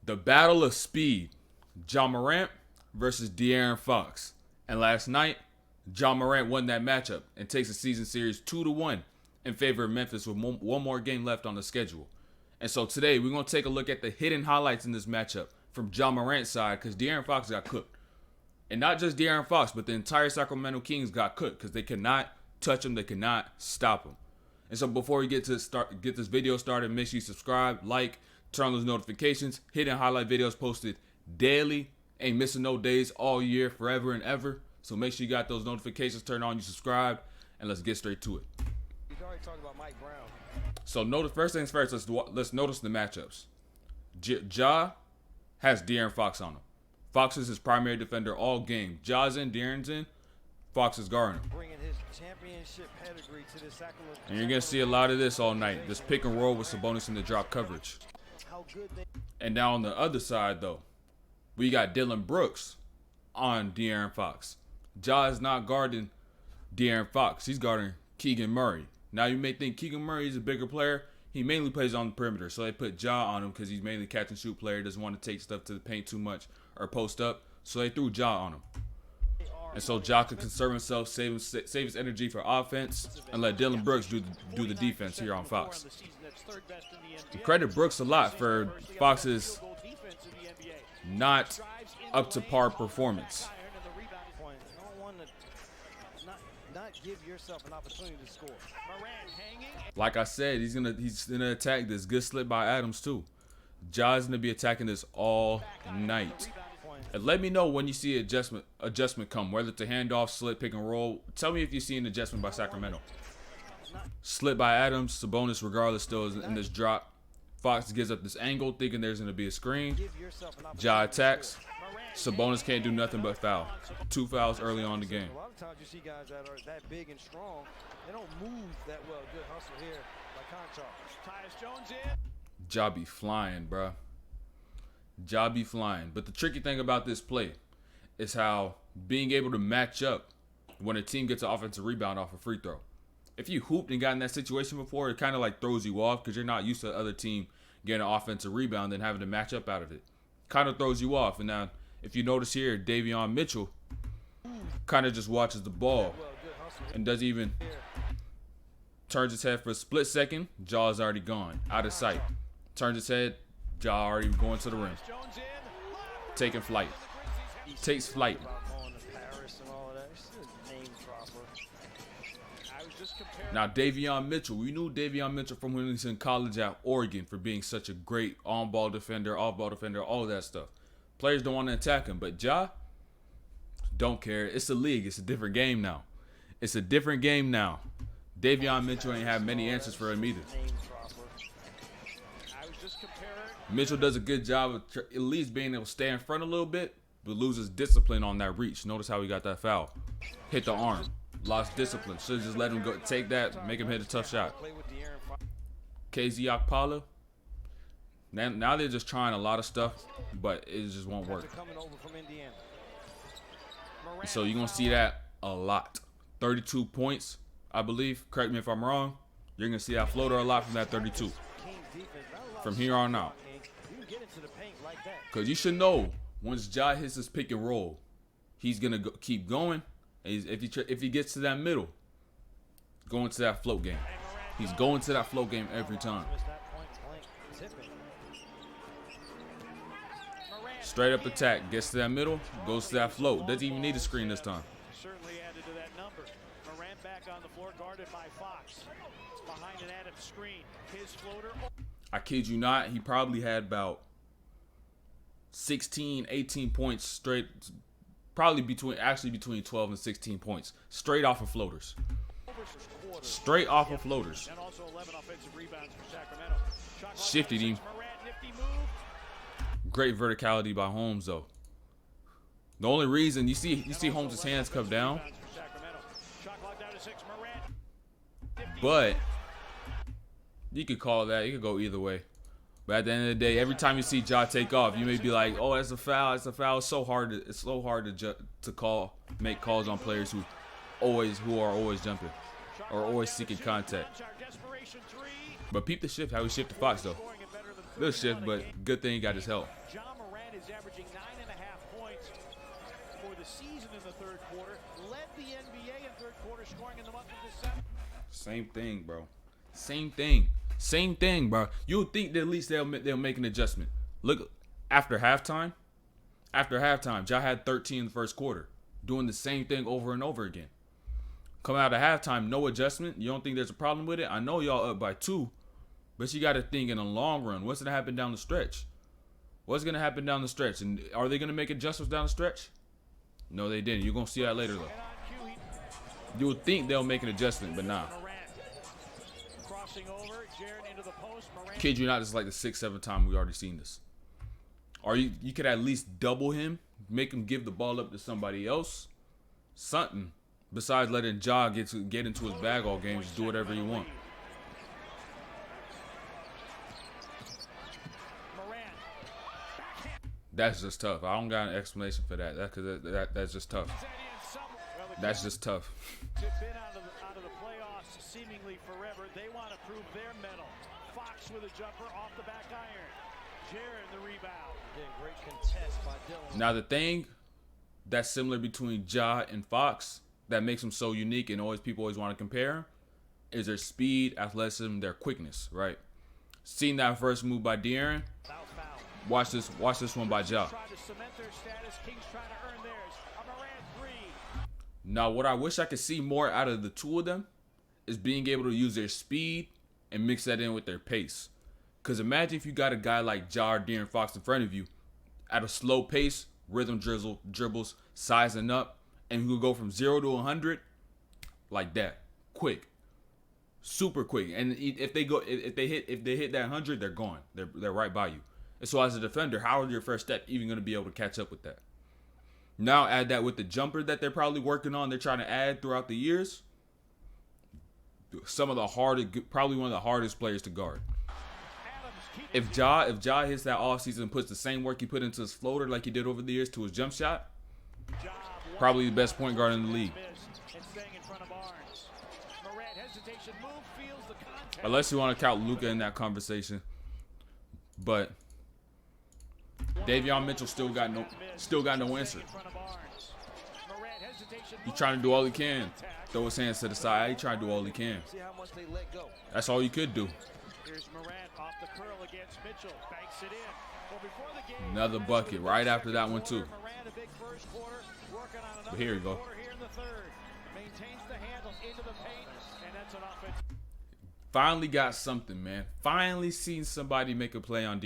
The battle of speed. Morant versus De'Aaron Fox. And last night, Morant won that matchup and takes the season series 2-1 in favor of Memphis with one more game left on the schedule. And so today, we're going to take a look at the hidden highlights in this matchup from Morant's side because De'Aaron Fox got cooked. And not just De'Aaron Fox, but the entire Sacramento Kings got cooked because they could not touch him. They could not stop him. And so before we get this video started, make sure you subscribe, like, turn on those notifications. Hidden highlight videos posted daily. Ain't missing no days all year, forever and ever. So make sure you got those notifications turned on, you subscribe, and let's get straight to it. He's already talking about Mike Brown. So first things first, let's notice the matchups. Ja has De'Aaron Fox on him. Fox is his primary defender all game. Ja's in, De'Aaron's in, Fox is guarding him. Bringing his championship pedigree to the Sacramento. And you're going to see a lot of this all night. This pick and roll with Sabonis in the drop coverage. And now on the other side, though, we got Dillon Brooks on De'Aaron Fox. Ja is not guarding De'Aaron Fox. He's guarding Keegan Murray. Now, you may think Keegan Murray is a bigger player. He mainly plays on the perimeter, so they put Ja on him because he's mainly catch and shoot player. Doesn't want to take stuff to the paint too much or post up, so they threw Ja on him. And so Ja could conserve himself, save his energy for offense, and let Dillon Brooks do the defense here on Fox. And credit Brooks a lot for Fox's not up to par performance. Like I said, he's gonna attack this. Good slip by Adams too. Ja's gonna be attacking this all night. And let me know when you see adjustment come, whether it's a handoff, slip, pick and roll. Tell me if you see an adjustment by Sacramento. Slip by Adams, Sabonis regardless still is in this drop. Fox gives up this angle, thinking there's gonna be a screen. Ja attacks. Sabonis can't do nothing but foul. 2 fouls early on in the game. A lot of times you see guys that are that big and strong, they don't move that well. Good hustle here by Conchar. Tyus Jones in. Ja be flying, bruh. Ja be flying. But the tricky thing about this play is how being able to match up when a team gets an offensive rebound off a free throw. If you hooped and got in that situation before, it kind of like throws you off because you're not used to the other team getting an offensive rebound and having to match up out of it. Kind of throws you off. And now, if you notice here, Davion Mitchell kind of just watches the ball and doesn't even turns his head for a split second. Ja's already gone, out of sight. Turns his head, Ja already going to the rim. Taking flight. Takes flight. Now, Davion Mitchell. We knew Davion Mitchell from when he was in college at Oregon for being such a great on-ball defender, off-ball defender, all of that stuff. Players don't want to attack him, but Ja don't care. It's a league. It's a different game now. It's a different game now. Davion Mitchell ain't have many answers for him either. Mitchell does a good job of at least being able to stay in front a little bit, but loses discipline on that reach. Notice how he got that foul. Hit the arm. Lost discipline. Should just let him go. Take that. Make him hit a tough shot. KZ Okpala. Now they're just trying a lot of stuff, but it just won't work. So you're going to see that a lot. 32 points, I believe. Correct me if I'm wrong. You're going to see that floater a lot from that 32. From here on out. Because you should know, once Ja hits his pick and roll, he's going to keep going. And if he gets to that middle, going to that float game. He's going to that float game every time. Straight up attack, gets to that middle, goes to that float. Doesn't even need a screen this time. Certainly added to that number. Morant back on the floor, guarded by Fox. Behind an Adams screen. His floater. I kid you not, he probably had about 16, 18 points straight. Probably between 12 and 16 points. Straight off of floaters. Straight off of floaters. And also 11 offensive rebounds for Sacramento. Shifted him. Great verticality by Holmes, though. The only reason you see Holmes' hands come down, but you could call that. You could go either way. But at the end of the day, every time you see Ja take off, you may be like, "Oh, that's a foul. It's a foul." It's so hard to make calls on players who are always jumping or always seeking contact. But peep the shift, how he shifted Fox though. Little shift, but good thing he got his help. John Morant is averaging 9.5 points for the season in the third quarter. Led the NBA in third quarter scoring in the month of December. Same thing, bro. Same thing, bro. You would think that at least they'll make an adjustment. Look, after halftime, Ja had 13 in the first quarter, doing the same thing over and over again. Coming out of halftime, no adjustment. You don't think there's a problem with it? I know y'all up by 2, but you got to think in the long run. What's gonna happen down the stretch? And are they gonna make adjustments down the stretch? No, they didn't. You're gonna see that later though. You would think they'll make an adjustment, but nah. Crossing over, Jared into the post. Morant. Kid you not, this is like the 6th, 7th time we already seen this. Or you could at least double him, make him give the ball up to somebody else. Something. Besides letting Ja get into his bag all game, just do whatever you want. That's just tough. I don't got an explanation for that. That's just tough. That's just tough. Been out of the playoffs seemingly forever. They want to prove their mettle. Fox with a jumper off the back iron. Jared the rebound. Great contest by Dillon. Now the thing that's similar between Ja and Fox that makes them so unique and people always want to compare them is their speed, athleticism, their quickness, right? Seen that first move by De'Aaron. Watch this one by Ja. Now, what I wish I could see more out of the two of them is being able to use their speed and mix that in with their pace. Because imagine if you got a guy like Ja or De'Aaron Fox in front of you at a slow pace, rhythm dribbles, sizing up, and who will go from 0 to 100 like that, quick, super quick. And if they hit that 100, they're gone. They're right by you. And so as a defender, how is your first step even going to be able to catch up with that? Now add that with the jumper that they're probably working on. They're trying to add throughout the years. Probably one of the hardest players to guard. If Ja hits that offseason and puts the same work he put into his floater like he did over the years to his jump shot, probably the best point guard in the league. Unless you want to count Luka in that conversation. But Davion Mitchell still got no answer. He's trying to do all he can. Throw his hands to the side. He's trying to do all he can. That's all you could do. Another bucket right after that one too. But here we go. Finally got something, man. Finally seen somebody make a play on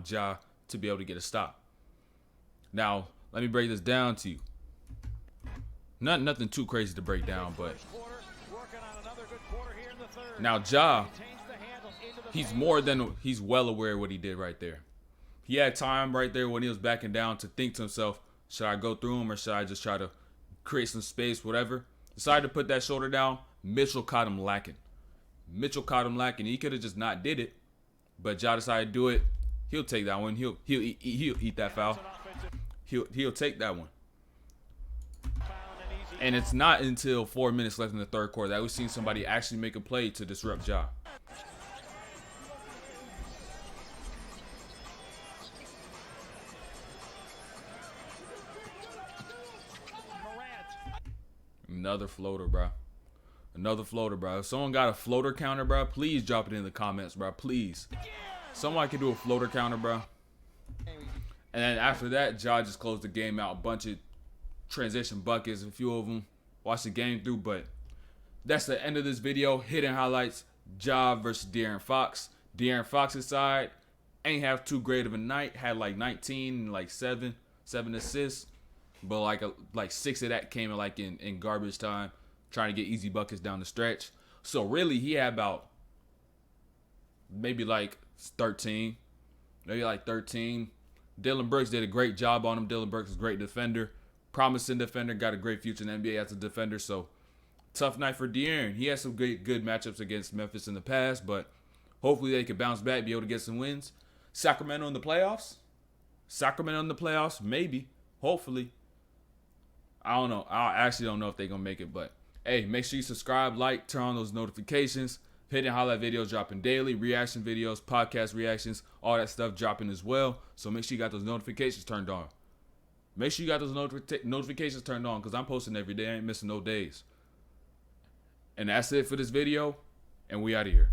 Ja to be able to get a stop. Now, let me break this down to you. Nothing too crazy to break down, but now Ja, he's well aware of what he did right there. He had time right there when he was backing down to think to himself, should I go through him or should I just try to create some space, whatever. Decided to put that shoulder down. Mitchell caught him lacking. He could have just not did it, but Ja decided to do it. He'll take that one. He'll eat that foul. He'll take that one. And it's not until 4 minutes left in the third quarter that we've seen somebody actually make a play to disrupt Ja. Another floater, bro. If someone got a floater counter, bro, please drop it in the comments, bro. Please. Someone can do a floater counter, bro. And then after that, Ja just closed the game out. A bunch of transition buckets, a few of them. Watched the game through, but that's the end of this video. Hidden highlights, Ja versus De'Aaron Fox. De'Aaron Fox's side ain't have too great of a night. Had like 19 and like 7 assists. But like 6 of that came in garbage time, trying to get easy buckets down the stretch. So really, he had about maybe like 13. Dillon Brooks did a great job on him. Dillon Brooks is a great defender, promising defender, got a great future in the NBA as a defender. So tough night for De'Aaron. He had some good matchups against Memphis in the past, but hopefully they could bounce back, be able to get some wins. Sacramento in the playoffs, maybe, hopefully. I don't know. I actually don't know if they're going to make it, but hey, make sure you subscribe, like, turn on those notifications. If Hidden highlight videos dropping daily, reaction videos, podcast reactions, all that stuff dropping as well. So make sure you got those notifications turned on. Make sure you got those notifications turned on because I'm posting every day. I ain't missing no days. And that's it for this video, and we out of here.